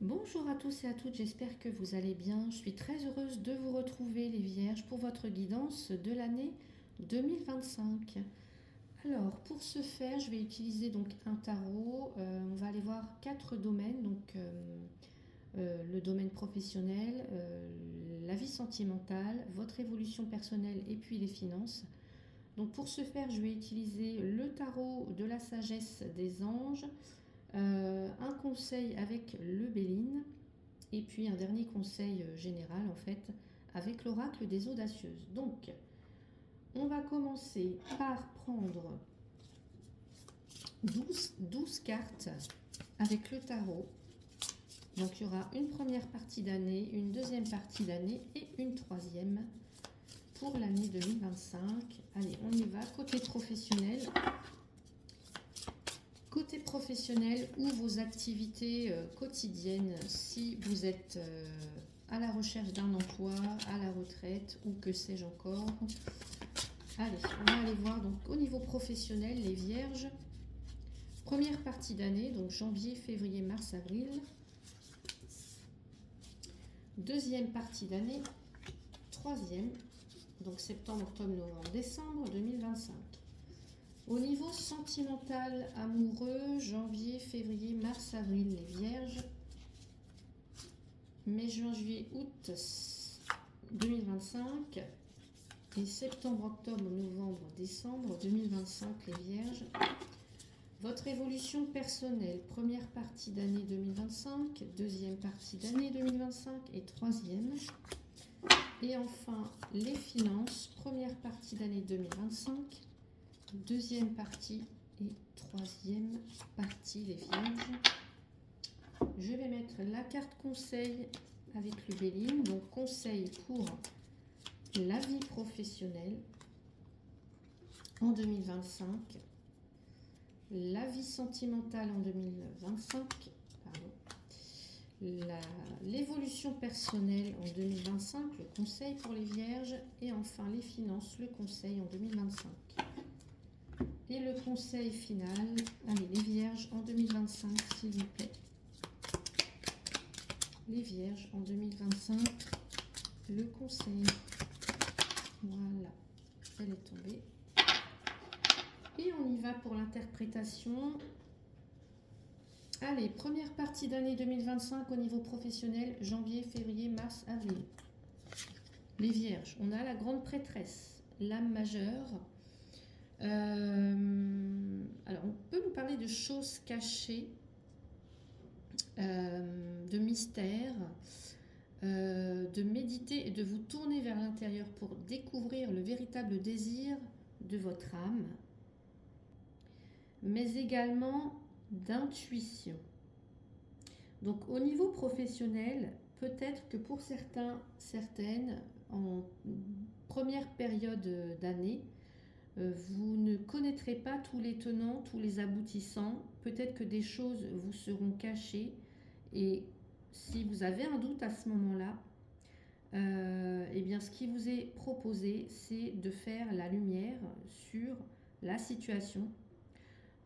Bonjour à tous et à toutes, j'espère que vous allez bien. Je suis très heureuse de vous retrouver les Vierges pour votre guidance de l'année 2025. Alors pour ce faire, je vais utiliser donc un tarot. On va aller voir quatre domaines, le domaine professionnel, la vie sentimentale, votre évolution personnelle et puis les finances. Donc pour ce faire, je vais utiliser le tarot de la sagesse des anges, un conseil avec le Béline et puis un dernier conseil général en fait avec l'oracle des audacieuses. Donc on va commencer par prendre 12 cartes avec le tarot. Donc il y aura une première partie d'année, une deuxième partie d'année et une troisième pour l'année 2025. Allez, on y va. Côté professionnel ou vos activités quotidiennes, si vous êtes à la recherche d'un emploi, à la retraite ou que sais-je encore. Allez, on va aller voir donc au niveau professionnel les Vierges. Première partie d'année, donc janvier, février, mars, avril. Deuxième partie d'année, troisième, donc septembre, octobre, novembre, décembre 2025. Au niveau sentimental, amoureux, janvier, février, mars, avril, les Vierges. Mai, juin, juillet, août 2025. Et septembre, octobre, novembre, décembre 2025, les Vierges. Votre évolution personnelle, première partie d'année 2025, deuxième partie d'année 2025 et troisième. Et enfin, les finances, première partie d'année 2025, deuxième partie et troisième partie, les Vierges. Je vais mettre la carte conseil avec le Béline, donc conseil pour la vie professionnelle en 2025, la vie sentimentale en 2025, l'évolution personnelle en 2025, le conseil pour les Vierges, et enfin les finances, le conseil en 2025. Et le conseil final, allez les Vierges en 2025 s'il vous plaît. Les Vierges en 2025, le conseil. Voilà, elle est tombée. Et on y va pour l'interprétation. Allez, première partie d'année 2025 au niveau professionnel, janvier, février, mars, avril. Les Vierges, on a la grande prêtresse, l'âme majeure. Alors, on peut nous parler de choses cachées, de mystères, de méditer et de vous tourner vers l'intérieur pour découvrir le véritable désir de votre âme, mais également d'intuition. Donc au niveau professionnel, peut-être que pour certains, certaines, en première période d'année, vous ne connaîtrez pas tous les tenants, tous les aboutissants. Peut-être que des choses vous seront cachées. Et si vous avez un doute à ce moment-là, eh bien, ce qui vous est proposé, c'est de faire la lumière sur la situation,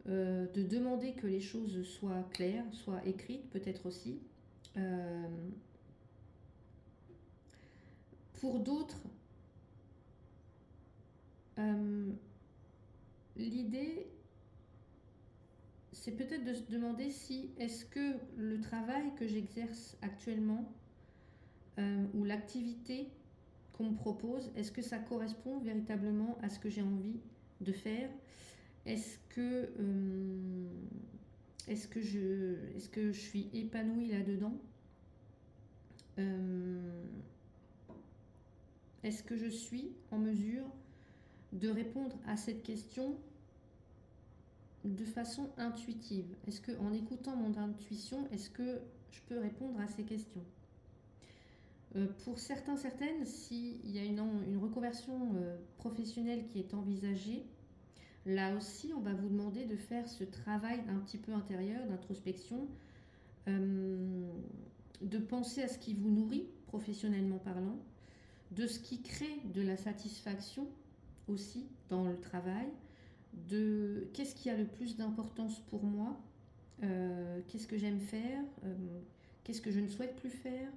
de demander que les choses soient claires, soient écrites peut-être aussi. Pour d'autres, l'idée, c'est peut-être de se demander si est-ce que le travail que j'exerce actuellement ou l'activité qu'on me propose, est-ce que ça correspond véritablement à ce que j'ai envie de faire? Est-ce que je suis épanouie là-dedans? Est-ce que je suis en mesure de répondre à cette question de façon intuitive? Est-ce que en écoutant mon intuition, est-ce que je peux répondre à ces questions? Pour certains, certaines, s'il y a une reconversion professionnelle qui est envisagée, là aussi, on va vous demander de faire ce travail un petit peu intérieur, d'introspection, de penser à ce qui vous nourrit, professionnellement parlant, de ce qui crée de la satisfaction aussi dans le travail, de qu'est-ce qui a le plus d'importance pour moi, qu'est-ce que j'aime faire, qu'est-ce que je ne souhaite plus faire.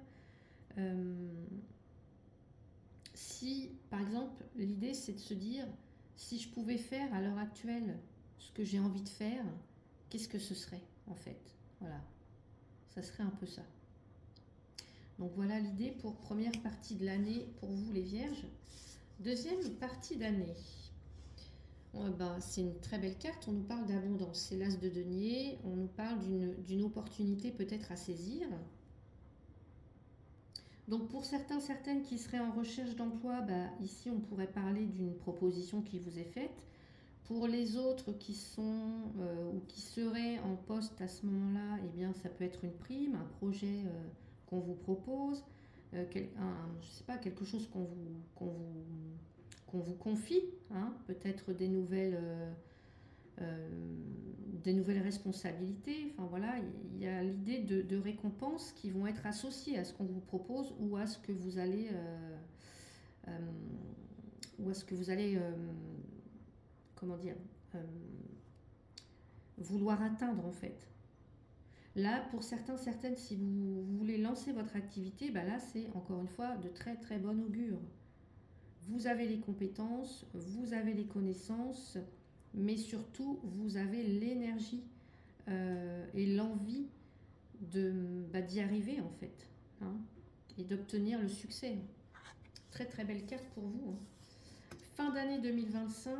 Si, par exemple, l'idée c'est de se dire, si je pouvais faire à l'heure actuelle ce que j'ai envie de faire, qu'est-ce que ce serait en fait? Voilà, ça serait un peu ça. Donc voilà l'idée pour première partie de l'année pour vous les Vierges. Deuxième partie d'année. C'est une très belle carte, on nous parle d'abondance, c'est l'as de denier, on nous parle d'une opportunité peut-être à saisir. Donc pour certains, certaines qui seraient en recherche d'emploi, ici on pourrait parler d'une proposition qui vous est faite. Pour les autres qui sont ou qui seraient en poste à ce moment-là, eh bien ça peut être une prime, un projet qu'on vous propose, je sais pas, quelque chose qu'on vous confie, hein, peut-être des nouvelles responsabilités. Enfin voilà, il y a l'idée de récompenses qui vont être associées à ce qu'on vous propose ou à ce que vous allez comment dire, vouloir atteindre en fait. Là, pour certains, certaines, si vous voulez lancer votre activité, là c'est encore une fois de très très bon augure. Vous avez les compétences, vous avez les connaissances, mais surtout vous avez l'énergie et l'envie d'y arriver en fait, hein, et d'obtenir le succès. Très très belle carte pour vous, hein. Fin d'année 2025,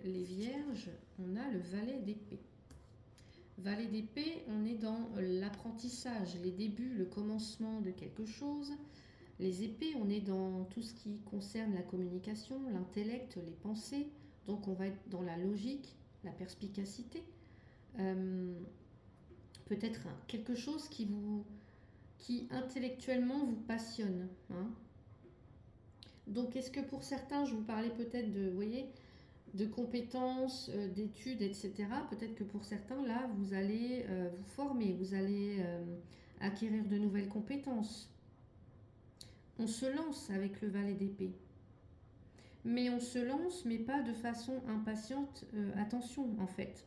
les Vierges, on a le Valet d'épée. Valet d'épée, on est dans l'apprentissage, les débuts, le commencement de quelque chose. Les épées, on est dans tout ce qui concerne la communication, l'intellect, les pensées. Donc on va être dans la logique, la perspicacité. Peut-être quelque chose qui intellectuellement vous passionne, hein. Donc est-ce que pour certains, je vous parlais peut-être de compétences, d'études, etc. Peut-être que pour certains, là, vous allez vous former, vous allez acquérir de nouvelles compétences. On se lance avec le Valet d'épée. Mais on se lance, mais pas de façon impatiente. Attention, en fait.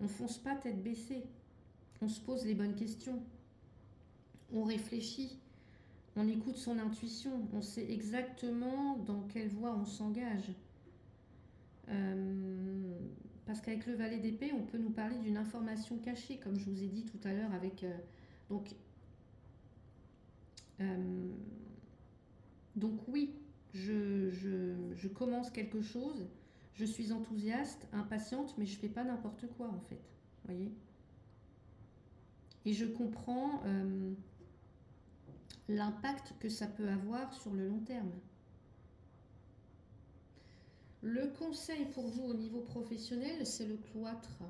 On fonce pas tête baissée. On se pose les bonnes questions. On réfléchit. On écoute son intuition. On sait exactement dans quelle voie on s'engage. Parce qu'avec le Valet d'épée, on peut nous parler d'une information cachée, comme je vous ai dit tout à l'heure donc oui, je commence quelque chose, je suis enthousiaste, impatiente, mais je ne fais pas n'importe quoi en fait, voyez. Et je comprends l'impact que ça peut avoir sur le long terme. Le conseil pour vous au niveau professionnel, c'est le cloître.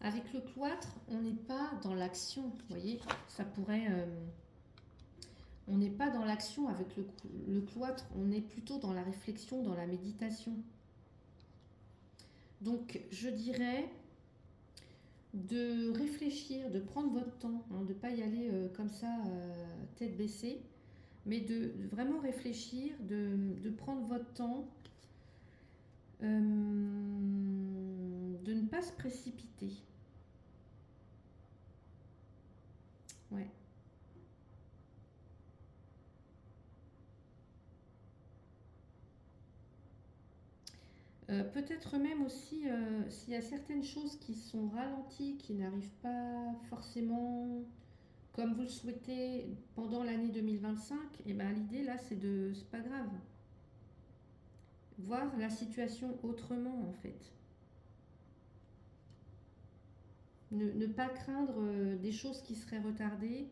Avec le cloître, on n'est pas dans l'action, vous voyez, ça pourrait... on n'est pas dans l'action avec le cloître, on est plutôt dans la réflexion, dans la méditation. Donc je dirais de réfléchir, de prendre votre temps, hein, de ne pas y aller comme ça, tête baissée, mais de vraiment réfléchir, de prendre votre temps, de ne pas se précipiter. Ouais. Peut-être même aussi s'il y a certaines choses qui sont ralenties, qui n'arrivent pas forcément comme vous le souhaitez pendant l'année 2025, et l'idée là c'est pas grave. Voir la situation autrement en fait. Ne pas craindre des choses qui seraient retardées.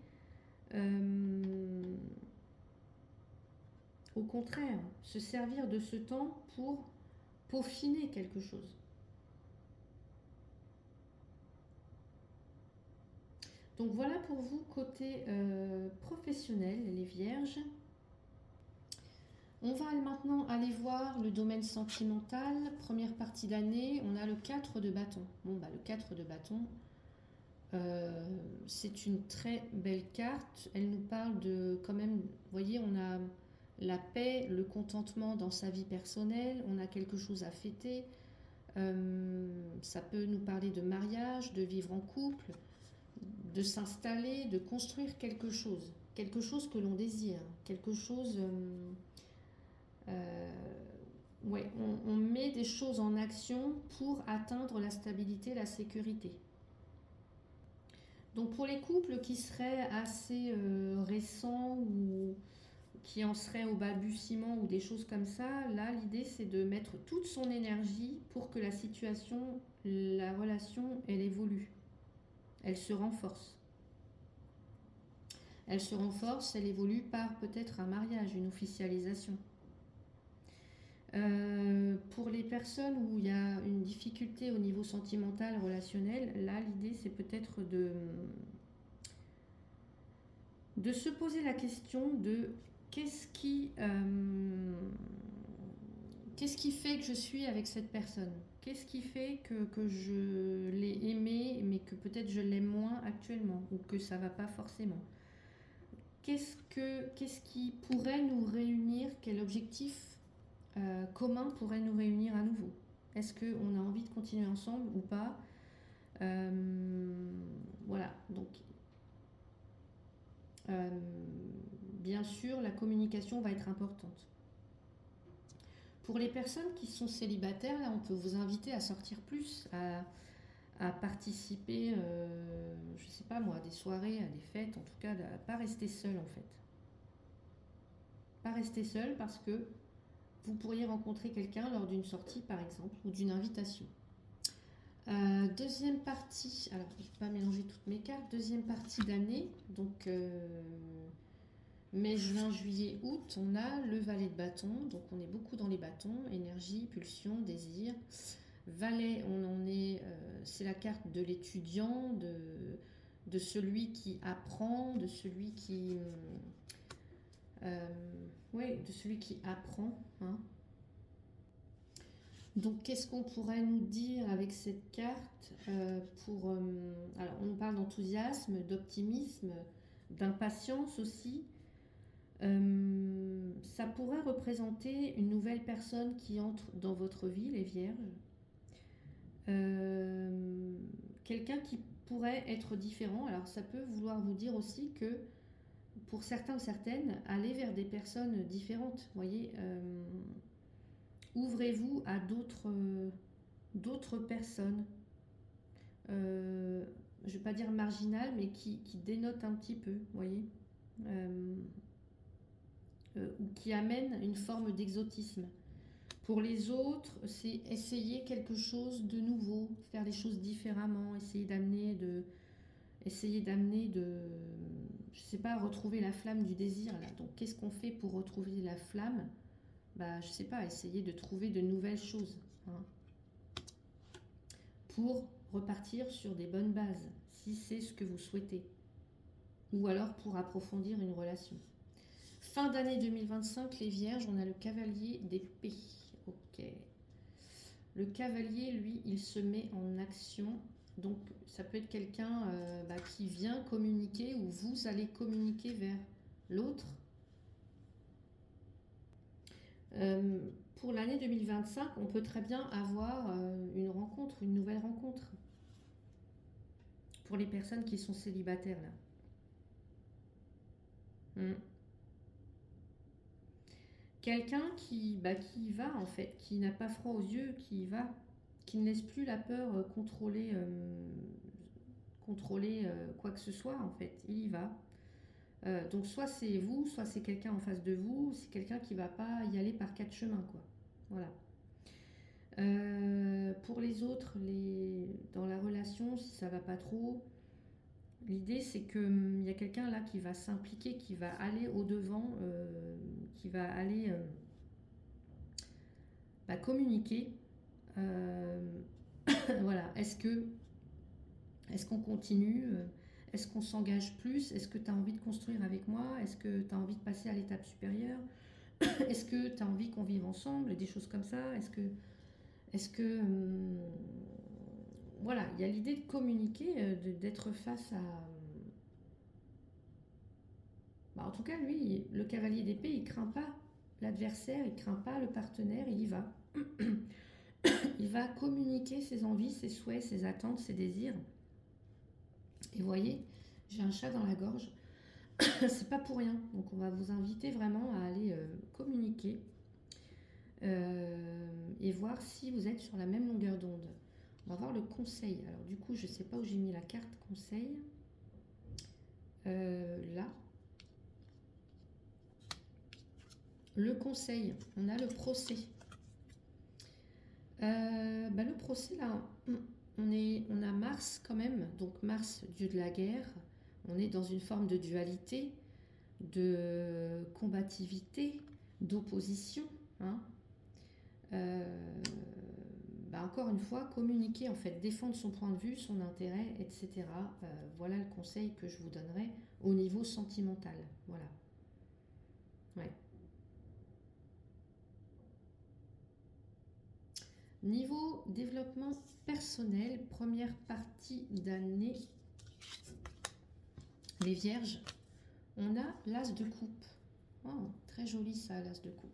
Au contraire, se servir de ce temps pour peaufiner quelque chose. Donc voilà pour vous côté professionnel, les Vierges. On va maintenant aller voir le domaine sentimental. Première partie d'année, on a le 4 de bâton. Le 4 de bâton, c'est une très belle carte. Elle nous parle de, quand même, vous voyez, on a la paix, le contentement dans sa vie personnelle, on a quelque chose à fêter. Ça peut nous parler de mariage, de vivre en couple, de s'installer, de construire quelque chose que l'on désire, quelque chose... ouais, on met des choses en action pour atteindre la stabilité, la sécurité. Donc pour les couples qui seraient assez récents ou qui en seraient au balbutiement ou des choses comme ça, là l'idée c'est de mettre toute son énergie pour que la situation, la relation, elle évolue, elle se renforce. Elle se renforce, elle évolue par peut-être un mariage, une officialisation. Pour les personnes où il y a une difficulté au niveau sentimental, relationnel, là l'idée c'est peut-être de se poser la question de qu'est-ce qui, qu'est-ce qui fait que je suis avec cette personne? Qu'est-ce qui fait que je l'ai aimé mais que peut-être je l'aime moins actuellement ou que ça va pas forcément? Qu'est-ce qui pourrait nous réunir? Quel objectif commun pourrait nous réunir à nouveau? Est-ce qu'on a envie de continuer ensemble ou pas? Voilà, donc bien sûr la communication va être importante. Pour les personnes qui sont célibataires, là on peut vous inviter à sortir plus, à participer, je sais pas moi, à des soirées, à des fêtes, en tout cas, à pas rester seul en fait. Pas rester seul parce que vous pourriez rencontrer quelqu'un lors d'une sortie par exemple ou d'une invitation. Deuxième partie, alors je ne vais pas mélanger toutes mes cartes, deuxième partie d'année, donc mai, juin, juillet, août, on a le valet de bâton, donc on est beaucoup dans les bâtons, énergie, pulsion, désir. Valet, on en est, c'est la carte de l'étudiant, de celui qui apprend, de celui qui, ouais, de celui qui apprend. Hein. Donc, qu'est-ce qu'on pourrait nous dire avec cette carte alors, on nous parle d'enthousiasme, d'optimisme, d'impatience aussi. Ça pourrait représenter une nouvelle personne qui entre dans votre vie, les Vierges. Quelqu'un qui pourrait être différent. Alors, ça peut vouloir vous dire aussi que pour certains ou certaines, aller vers des personnes différentes. Vous voyez, ouvrez-vous à d'autres personnes. Je ne vais pas dire marginales, mais qui dénotent un petit peu, vous voyez, ou qui amènent une forme d'exotisme. Pour les autres, c'est essayer quelque chose de nouveau, faire les choses différemment, essayer d'amener je sais pas, retrouver la flamme du désir là. Donc qu'est-ce qu'on fait pour retrouver la flamme? Bah je sais pas, essayer de trouver de nouvelles choses hein, pour repartir sur des bonnes bases, si c'est ce que vous souhaitez, ou alors pour approfondir une relation. Fin d'année 2025, les Vierges, on a le cavalier d'épée. Ok. Le cavalier, lui, il se met en action. Donc, ça peut être quelqu'un qui vient communiquer ou vous allez communiquer vers l'autre. Pour l'année 2025, on peut très bien avoir une rencontre, une nouvelle rencontre. Pour les personnes qui sont célibataires, là. Quelqu'un qui y va, en fait, qui n'a pas froid aux yeux, qui y va, qui ne laisse plus la peur contrôler quoi que ce soit, en fait. Il y va. Donc soit c'est vous, soit c'est quelqu'un en face de vous, c'est quelqu'un qui ne va pas y aller par quatre chemins, quoi. Voilà. Pour les autres, dans la relation, si ça va pas trop, l'idée c'est qu'il y a quelqu'un là qui va s'impliquer, qui va aller au-devant, qui va aller communiquer. Voilà. Est-ce qu'on continue? Est-ce qu'on s'engage plus? Est-ce que tu as envie de construire avec moi? Est-ce que tu as envie de passer à l'étape supérieure? Est-ce que tu as envie qu'on vive ensemble? Des choses comme ça. Est-ce que voilà, il y a l'idée de communiquer, d'être face à... en tout cas, lui, le cavalier d'épée, il craint pas l'adversaire, il craint pas le partenaire, il y va. Il va communiquer ses envies, ses souhaits, ses attentes, ses désirs. Et vous voyez, j'ai un chat dans la gorge. C'est pas pour rien. Donc on va vous inviter vraiment à aller communiquer et voir si vous êtes sur la même longueur d'onde. On va voir le conseil. Alors du coup, je sais pas où j'ai mis la carte conseil. Là. Le conseil, on a le procès. Le procès, là, on a Mars quand même. Donc Mars, dieu de la guerre. On est dans une forme de dualité, de combativité, d'opposition. Hein. Encore une fois, communiquer, en fait, défendre son point de vue, son intérêt, etc. Voilà le conseil que je vous donnerai au niveau sentimental. Voilà. Ouais. Niveau développement personnel, première partie d'année, les vierges, on a l'as de coupe. Oh, très joli ça, l'as de coupe.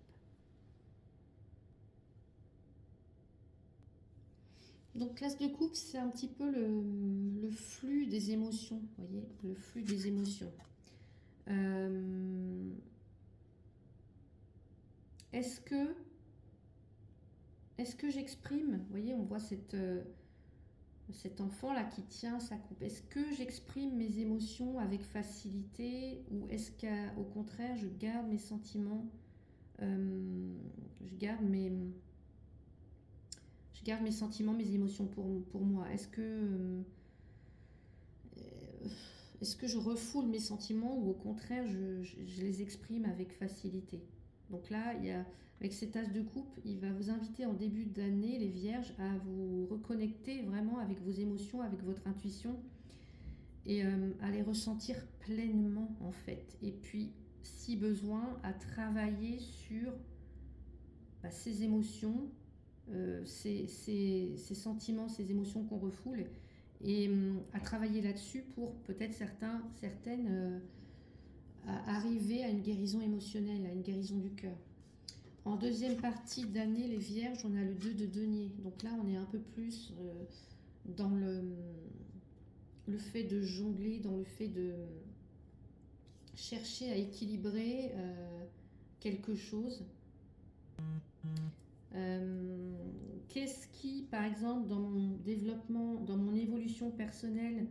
Donc l'as de coupe, c'est un petit peu le flux des émotions, vous voyez, le flux des émotions. Est-ce que j'exprime, vous voyez, on voit cet enfant-là qui tient sa coupe. Est-ce que j'exprime mes émotions avec facilité ou est-ce qu'au contraire, je garde mes sentiments, je garde mes sentiments, mes émotions pour moi. Est-ce que je refoule mes sentiments ou au contraire, je les exprime avec facilité? Donc là, avec cet as de coupe, il va vous inviter en début d'année, les vierges, à vous reconnecter vraiment avec vos émotions, avec votre intuition et à les ressentir pleinement en fait. Et puis, si besoin, à travailler sur ces émotions, ces sentiments, ces émotions qu'on refoule et à travailler là-dessus pour peut-être certaines arriver à une guérison émotionnelle, à une guérison du cœur. En deuxième partie d'année, les vierges, on a le 2 de denier. Donc là, on est un peu plus dans le fait de jongler, dans le fait de chercher à équilibrer quelque chose. Qu'est-ce qui, par exemple, dans mon développement, dans mon évolution personnelle,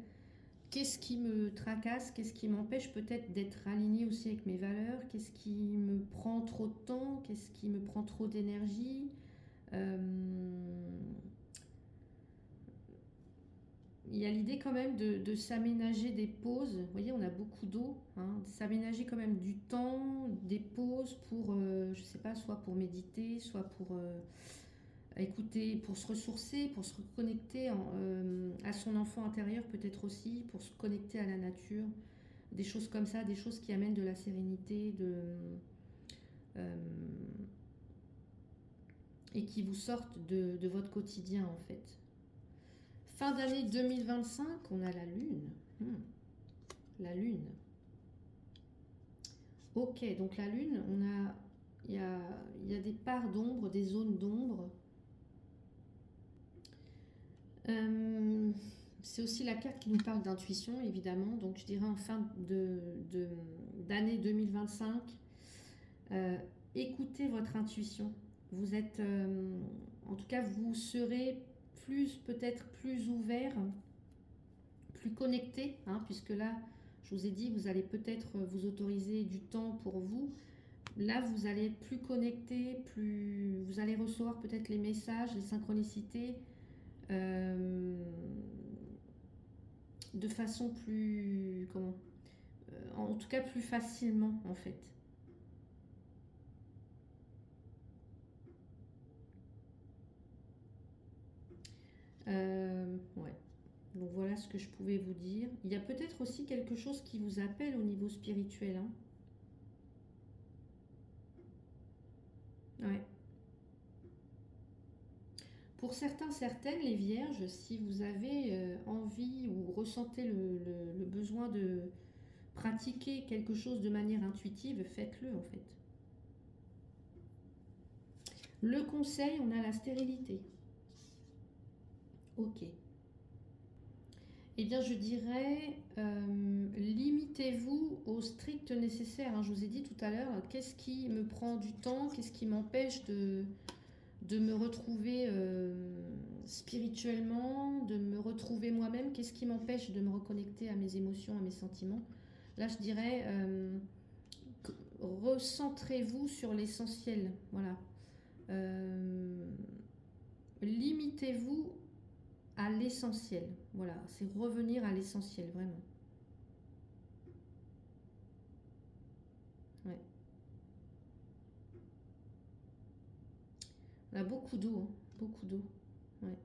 qu'est-ce qui me tracasse, qu'est-ce qui m'empêche peut-être d'être aligné aussi avec mes valeurs, qu'est-ce qui me prend trop de temps, qu'est-ce qui me prend trop d'énergie. Il y a l'idée quand même de s'aménager des pauses. Vous voyez, on a beaucoup d'eau, hein, de s'aménager quand même du temps, des pauses pour, je sais pas, soit pour méditer, soit pour écouter, pour se ressourcer, pour se reconnecter à son enfant intérieur peut-être aussi, pour se connecter à la nature, des choses comme ça, des choses qui amènent de la sérénité, et qui vous sortent de votre quotidien en fait. Fin d'année 2025, on a la Lune. La Lune. Ok, donc la Lune, il y a des parts d'ombre, des zones d'ombre. C'est aussi la carte qui nous parle d'intuition, évidemment. Donc je dirais en fin d'année 2025, écoutez votre intuition. Vous êtes, en tout cas, vous serez peut-être plus ouvert, plus connecté, hein, puisque là, je vous ai dit, vous allez peut-être vous autoriser du temps pour vous. Là, vous allez être plus connecté, vous allez recevoir peut-être les messages, les synchronicités de façon plus, en tout cas plus facilement en fait. Ouais. Donc voilà ce que je pouvais vous dire. Il y a peut-être aussi quelque chose qui vous appelle au niveau spirituel. Hein. Ouais. Pour certaines, les vierges, si vous avez envie ou ressentez le besoin de pratiquer quelque chose de manière intuitive, faites-le en fait. Le conseil, on a la stérilité. Ok. Eh bien, je dirais, limitez-vous au strict nécessaire, hein. Je vous ai dit tout à l'heure, qu'est-ce qui me prend du temps, qu'est-ce qui m'empêche de me retrouver spirituellement, de me retrouver moi-même, qu'est-ce qui m'empêche de me reconnecter à mes émotions, à mes sentiments. Là, je dirais, recentrez-vous sur l'essentiel. Voilà. Euh, Limitez-vous à l'essentiel. Voilà, c'est revenir à l'essentiel, vraiment. Ouais. On a beaucoup d'eau, hein, beaucoup d'eau. Ouais.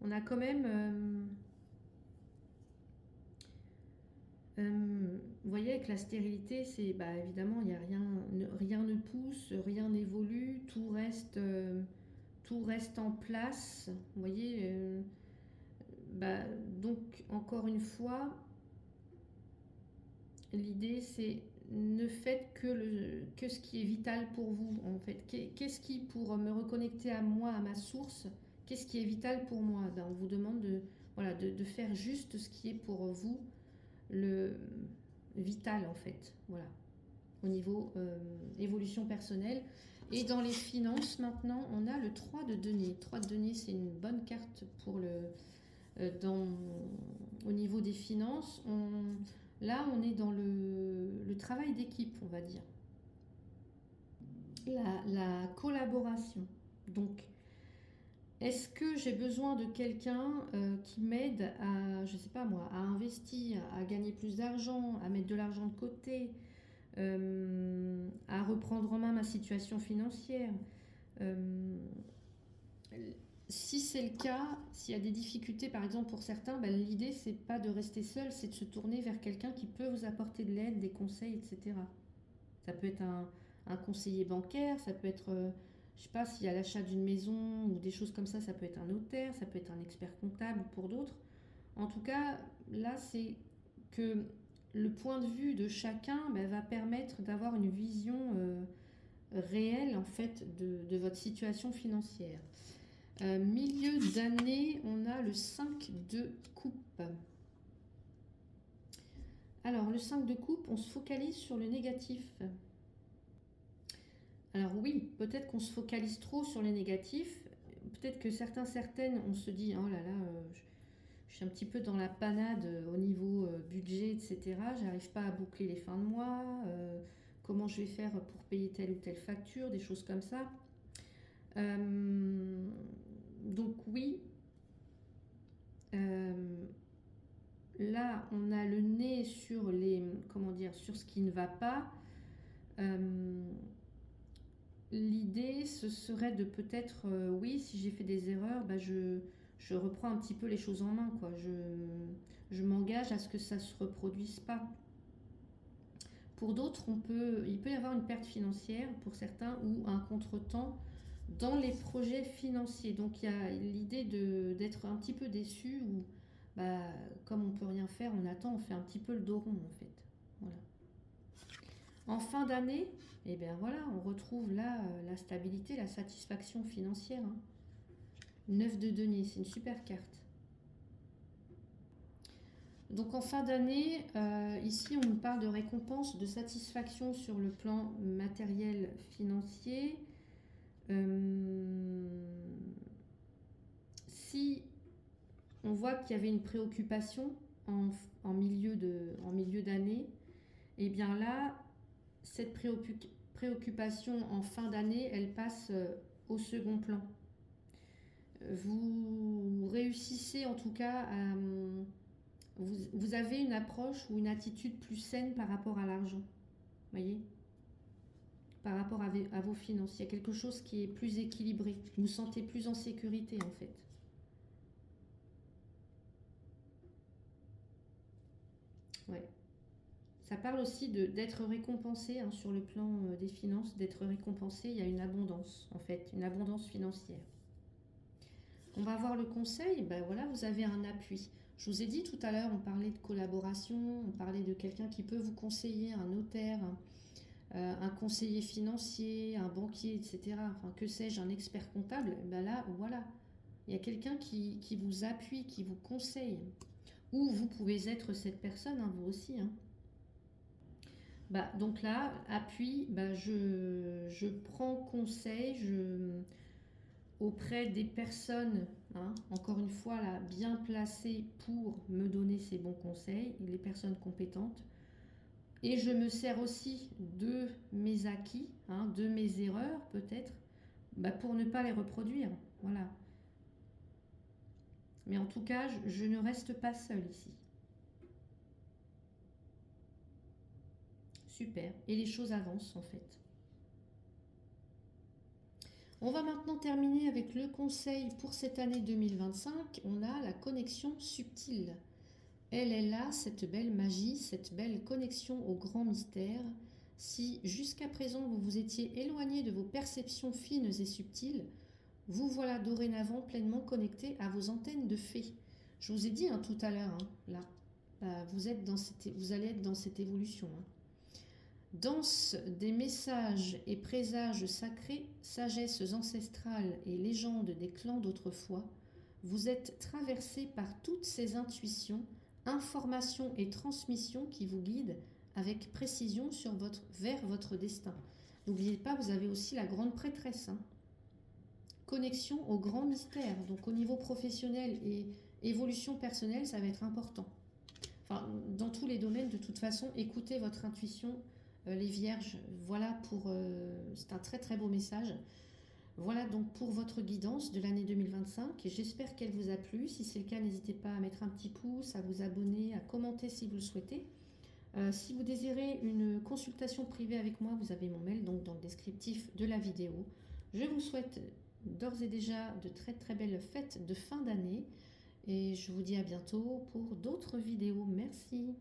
On a quand même, vous voyez, avec la stérilité, c'est bah, évidemment, il y a rien, rien ne pousse, rien n'évolue, tout reste en place. Vous voyez, bah, donc encore une fois, l'idée c'est ne faites que ce qui est vital pour vous en fait. Qu'est-ce qui, pour me reconnecter à moi, à ma source, qu'est-ce qui est vital pour moi? Ben, on vous demande voilà, de faire juste ce qui est pour vous le vital en fait. Voilà, au niveau évolution personnelle. Et dans les finances, maintenant, on a le 3 de denier. 3 de denier, c'est une bonne carte pour au niveau des finances. Là, on est dans le travail d'équipe, on va dire. La collaboration. Donc, est-ce que j'ai besoin de quelqu'un qui m'aide à, je sais pas moi, à investir, à gagner plus d'argent, à mettre de l'argent de côté, à reprendre en main ma situation financière? Euh, Si c'est le cas, s'il y a des difficultés, par exemple pour certains, ben, l'idée c'est pas de rester seul, c'est de se tourner vers quelqu'un qui peut vous apporter de l'aide, des conseils, etc. Ça peut être un conseiller bancaire, ça peut être, je sais pas, s'il y a l'achat d'une maison ou des choses comme ça peut être un notaire, ça peut être un expert comptable pour d'autres. En tout cas, là c'est que le point de vue de chacun ben, va permettre d'avoir une vision réelle en fait de votre situation financière. Milieu d'année, on a le 5 de coupe. Alors, le 5 de coupe, on se focalise sur le négatif. Alors oui, peut-être qu'on se focalise trop sur le négatif. Peut-être que certaines, on se dit, oh là là, je suis un petit peu dans la panade au niveau budget, etc. J'arrive pas à boucler les fins de mois. Comment je vais faire pour payer telle ou telle facture, des choses comme ça. Donc oui, euh, là, on a le nez sur comment dire, sur ce qui ne va pas. Euh, L'idée, ce serait de peut-être, oui, si j'ai fait des erreurs, bah, je reprends un petit peu les choses en main, quoi. Je m'engage à ce que ça ne se reproduise pas. Pour d'autres, il peut y avoir une perte financière pour certains ou un contretemps dans les projets financiers. Donc il y a l'idée d'être un petit peu déçu ou bah, comme on peut rien faire, on attend, on fait un petit peu le dos rond en fait. Voilà. En fin d'année, eh bien voilà, on retrouve là la stabilité, la satisfaction financière, hein. 9 de denier, c'est une super carte. Donc en fin d'année, ici on nous parle de récompense, de satisfaction sur le plan matériel financier. Si on voit qu'il y avait une préoccupation en milieu d'année, et bien là, cette préoccupation en fin d'année, elle passe au second plan. Vous réussissez en tout cas à... Vous avez une approche ou une attitude plus saine par rapport à l'argent, voyez, par rapport à vos finances. Il y a quelque chose qui est plus équilibré. Vous vous sentez plus en sécurité en fait. Ouais. Ça parle aussi d'être récompensé, hein, sur le plan des finances, d'être récompensé. Il y a une abondance, en fait, une abondance financière. On va voir le conseil. Ben voilà, vous avez un appui. Je vous ai dit tout à l'heure, on parlait de collaboration, on parlait de quelqu'un qui peut vous conseiller, un notaire, un conseiller financier, un banquier, etc. Enfin, que sais-je, un expert comptable, ben là, voilà. Il y a quelqu'un qui vous appuie, qui vous conseille. Ou vous pouvez être cette personne, hein, vous aussi, hein. Bah, donc là, appui, bah, je prends conseil auprès des personnes, hein, encore une fois, là, bien placées pour me donner ces bons conseils, les personnes compétentes. Et je me sers aussi de mes acquis, hein, de mes erreurs peut-être, bah, pour ne pas les reproduire. Voilà. Mais en tout cas, je ne reste pas seule ici. Super. Et les choses avancent en fait. On va maintenant terminer avec le conseil pour cette année 2025. On a la connexion subtile. Elle est là, cette belle magie, cette belle connexion au grand mystère. Si jusqu'à présent vous vous étiez éloigné de vos perceptions fines et subtiles, vous voilà dorénavant pleinement connecté à vos antennes de fée. Je vous ai dit tout à l'heure, là, vous allez être dans cette évolution. Danse des messages et présages sacrés, sagesses ancestrales et légendes des clans d'autrefois, vous êtes traversé par toutes ces intuitions, informations et transmissions qui vous guident avec précision vers votre destin. N'oubliez pas, vous avez aussi la grande prêtresse. Connexion au grand mystère, donc au niveau professionnel et évolution personnelle, ça va être important. Enfin, dans tous les domaines, de toute façon, écoutez votre intuition, les vierges. Voilà c'est un très très beau message. Voilà donc pour votre guidance de l'année 2025. J'espère qu'elle vous a plu. Si c'est le cas, n'hésitez pas à mettre un petit pouce, à vous abonner, à commenter si vous le souhaitez. Si vous désirez une consultation privée avec moi, vous avez mon mail donc dans le descriptif de la vidéo. Je vous souhaite d'ores et déjà de très très belles fêtes de fin d'année et je vous dis à bientôt pour d'autres vidéos. Merci.